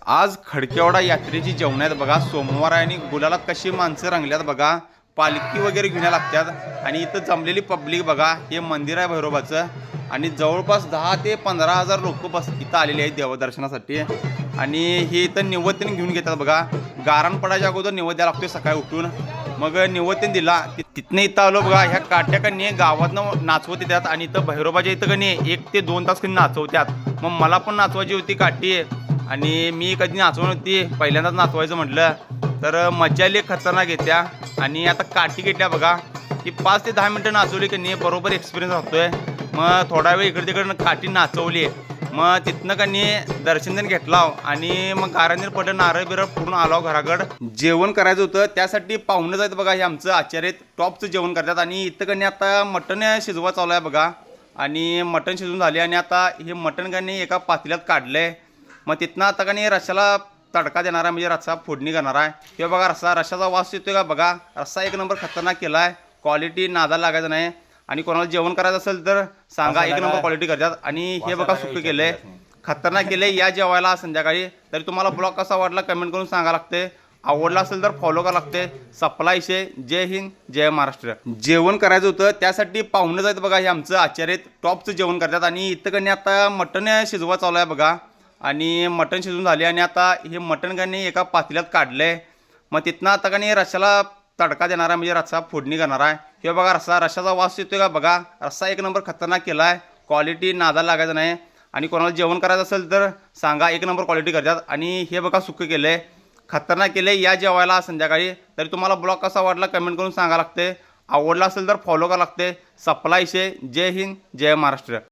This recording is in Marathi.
आज खडकेवाडा यात्रेची जेवण आहेत बघा. सोमवार आहे आणि गुलालात कशी माणसं रंगल्यात बघा. पालखी वगैरे घेण्या लागतात आणि इथं जमलेली पब्लिक बघा. हे मंदिर आहे भैरोबाचं आणि जवळपास 10 ते 15,000 लोक बस इथं आलेले आहेत देवदर्शनासाठी. आणि हे इथं निवेदन घेऊन घेतात बघा. गारण पडायच्या अगोदर निवेद्य लागतोय सकाळी उठून. मग निवेदन दिला तिथनं इथं आलो बघा. ह्या काट्याकडनी गावातनं नाचवत येतात आणि इथं भैरोबाच्या इथं कनी 1 ते 2 तास कधी नाचवतात. मग मला पण नाचवायची होती काठी आणि मी कधी नाचवून होती पहिल्यांदाच नाचवायचं म्हटलं तर मज्जा आली खतरनाक येत्या. आणि आता काठी घेतल्या बघा की 5 ते 10 मिनटं नाचवली की नाही बरोबर एक्सपिरियन्स होतोय. मग थोडा वेळ इकडे तिकडे काठी नाचवली. मग तिथनं कनी दर्शन घेतला आणि मग गारांनी पडलं नारळ बिरळ पूर्ण आलो घराकडं. जेवण करायचं होतं त्यासाठी पाहुणं जायचं बघा. हे आमचं आचार्य टॉपचं जेवण करतात आणि इथं कनी आता मटण शिजवा चालू आहे बघा. आणि मटण शिजून झाले आणि आता हे मटण कनी एका पातेल्यात काढलंय. मग तिथनं आता कनी रश्शाला तडका देणार आहे म्हणजे रस्सा फोडणी करणार आहे. हे बघा रश्शाचा वास येतोय का बघा. रस्सा एक नंबर खतरनाक केला आहे. क्वालिटी नादाला लागायचं नाही. आणि कोणाला जेवण करायचं असेल तर सांगा, एक नंबर क्वालिटी करतात. आणि हे बघा सुक्क केलंय खतरनाक केलंय. या जेवायला संध्याकाळी. तरी तुम्हाला ब्लॉग कसा वाटला कमेंट करून सांगा लागते. आवडला असेल तर फॉलो करा लागते. सप्लायशे. जय हिंद जय महाराष्ट्र. जेवण करायचं होतं त्यासाठी पाहुणं जायचं बघा. हे आमचं आचार्य टॉपचं जेवण करतात आणि इथं कनी आता मटण शिजवा चालू आहे बघा. आणि मटण शिजून झाले आणि आता हे मटण कनी एका पातेल्यात काढलंय. मग तिथनं आता कनी रश्शाला तडका देणार आहे म्हणजे रस्सा फोडणी करणार आहे. हे बघा रश्शाचा वास येतोय का बघा. रस्सा एक नंबर खतरनाक केला आहे. क्वालिटी नादाला लागायचं नाही. आणि कोणाला जेवण करायचं असेल तर सांगा, एक नंबर क्वालिटी करतात. आणि हे बघा सुक्क केलंय खतरनाक केलंय. या जेवायला संध्याकाळी. तरी तुम्हाला ब्लॉग कसा वाटला कमेंट करून सांगा लागते. आवडला असेल तर फॉलो करा लागते. सप्लायशे. जय हिंद जय महाराष्ट्र.